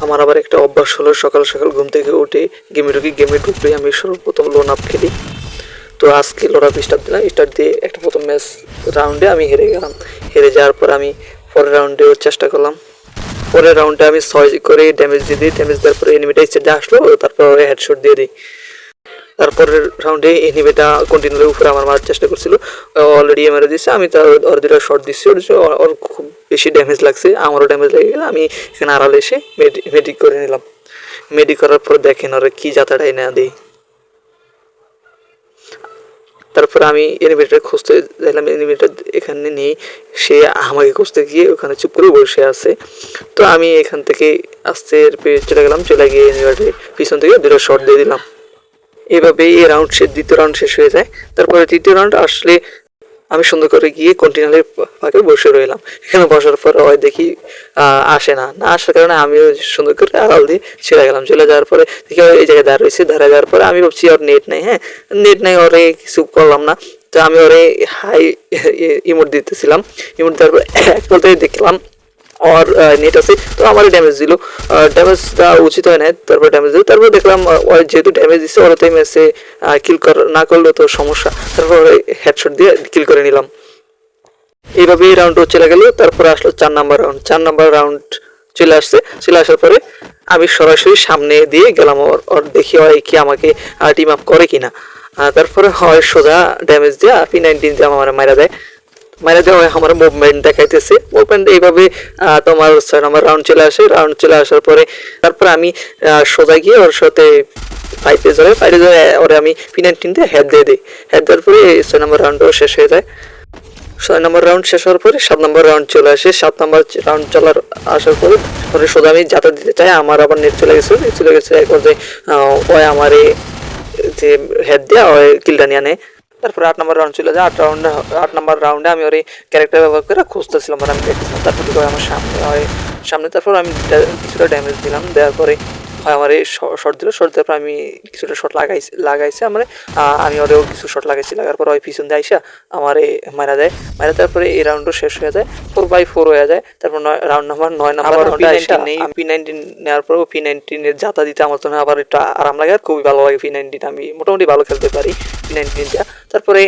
আমার আবার একটা অভ্যাস হলো সকাল সকাল ঘুম থেকে উঠে গেমে ঢুকি, গেমে ঢুকলেই আমি সর্বপ্রথম লোন আপ খেলি। তো আজকে লোন আপ স্টার্ট দিলাম, স্টার্ট দিয়ে একটা প্রথম ম্যাচ রাউন্ডে আমি হেরে গেলাম। হেরে যাওয়ার পর আমি পরের রাউন্ডেও চেষ্টা করলাম। পরের রাউন্ডে আমি 6 করে ড্যামেজ দিয়ে দিই, ড্যামেজ দেওয়ার পরে এনিমিটা স্টেজে আসলো, তারপর হেডশট দিয়ে দিই। তারপরের রাউন্ডে এনিমিটা কন্টিনিউ উপরে আমার মারার চেষ্টা করছিল, অলরেডি মেরে দিচ্ছে, আমি তার ওর দুটো শট দিচ্ছি, ওর খুব বেশি ড্যামেজ লাগছে, আমারও ড্যামেজ লেগে গেলে আমি এখানে আড়ালে এসে মেডিক করে নিলাম। মেডিক করার পর দেখেন ওরা কি যাতাটাই না দিই। তারপরে আমি এনিমিটার খুঁজতে চাইলাম, এনিমিটার এখানে নেই, সে আমাকে খুঁজতে গিয়ে ওখানে চুপ করে বসে আছে। তো আমি এখান থেকে আস্তে চলে গেলাম, চলে গিয়ে এনিমিটার পিছন থেকে দুটো শট দিয়ে দিলাম। এভাবে এই রাউন্ড দ্বিতীয় রাউন্ড শেষ হয়ে যায়। তারপরে তৃতীয় রাউন্ড আসলে আমি সুন্দর করে গিয়ে কন্টিনারের ফাঁকে বসে রইলাম। এখানে বসার পর হয় দেখি আসে না, না আসার কারণে আমিও সুন্দর করে আড়াল দিয়ে চলে গেলাম। চলে যাওয়ার পরে দেখি এই জায়গায় দাঁড় রয়েছে, দাঁড়ায় যাওয়ার পরে আমি ভাবছি ওর নেট নেই, হ্যাঁ নেট নেই, ওরে কিছু করলাম না। তো আমি ওরে হাই ইমোট দিতেছিলাম, ইমোট দেওয়ার পরে এক পর্যায়ে দেখলাম ওর নেট আছে, তো আমারই ড্যামেজ দিল, ড্যামেজটা উচিত হয় না, তারপর ড্যামেজ দিল। তারপর দেখলাম ওর যেহেতু ড্যামেজ দিচ্ছে, ওরা তো ম্যাচে কিল না করলেও তো সমস্যা, তারপর হেডশট দিয়ে কিল করে নিলাম। এইভাবে এই রাউন্ডও চলে গেল। তারপরে আসলো 4 নাম্বার রাউন্ড। 4 নাম্বার রাউন্ড চলে আসছে, চলে আসার পরে আমি সরাসরি সামনে দিয়ে গেলাম, ওর দেখি হয় কি আমাকে টিম আপ করে কিনা। তারপরে হয় সোজা ড্যামেজ দিয়ে P90 দিয়ে আমার মারা দেয়, মানে দেওয়া হয় আমার মুভমেন্ট দেখাইতেছে। মুভমেন্ট এইভাবে তোমার 6 নম্বর রাউন্ড চলে আসে। রাউন্ড চলে আসার পরে তারপরে আমি সোজা গিয়ে ওর সাথে ফাইটে যাই, ওরে আমি P90 দিয়ে হেড দিয়ে দিই। হেড দেওয়ার পরে 6 নম্বর রাউন্ডও শেষ হয়ে যায়। 6 নম্বর রাউন্ড শেষ হওয়ার পরে 7 নম্বর রাউন্ড চলে আসে। 7 নম্বর রাউন্ড আসার পরে সোজা আমি যাতা দিতে চাই, আমার আবার নেট চলে গেছে এক পর্যায়ে ওই আমার যে হেড দেওয়া ওই কিলটা নিয়ে নেয়। তারপরে 8 নম্বর রাউন্ড চলে যায়। 8 নম্বর রাউন্ডে আমি ওর ক্যারেক্টার ব্যবহার করে খুঁজতেছিলাম, মানে আমি দেখতেছিলাম। তারপর আমার সামনে তারপর আমি কিছুটা ড্যামেজ দিলাম, দেওয়ার পরে আমার এই শর্ট দিল, শর্ট দেওয়ার পর আমি কিছুটা শর্ট লাগাইছি আমি ওরেও কিছু শর্ট লাগাইছি, লাগার পর ওই পিছন দিয়ে আইসা আমার মারা দেয়। তারপরে এই রাউন্ডও শেষ হয়ে যায়, 4/4 হয়ে যায়। তারপর রাউন্ড নাম্বার 9 নাম্বার নেই, P90 নেওয়ার পর P90 এর জাতা দিতে আমার জন্য আবার একটু আরাম লাগে, আর খুবই ভালো লাগে P90। আমি মোটামুটি ভালো খেলতে পারি P90 দিয়ে। তারপরে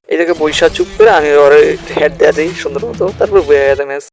এটাকে বৈশা চুপ করে আমি ওর হেড দেওয়া দিই সুন্দর মতো, তারপর বয়ে গেছে ম্যাচ।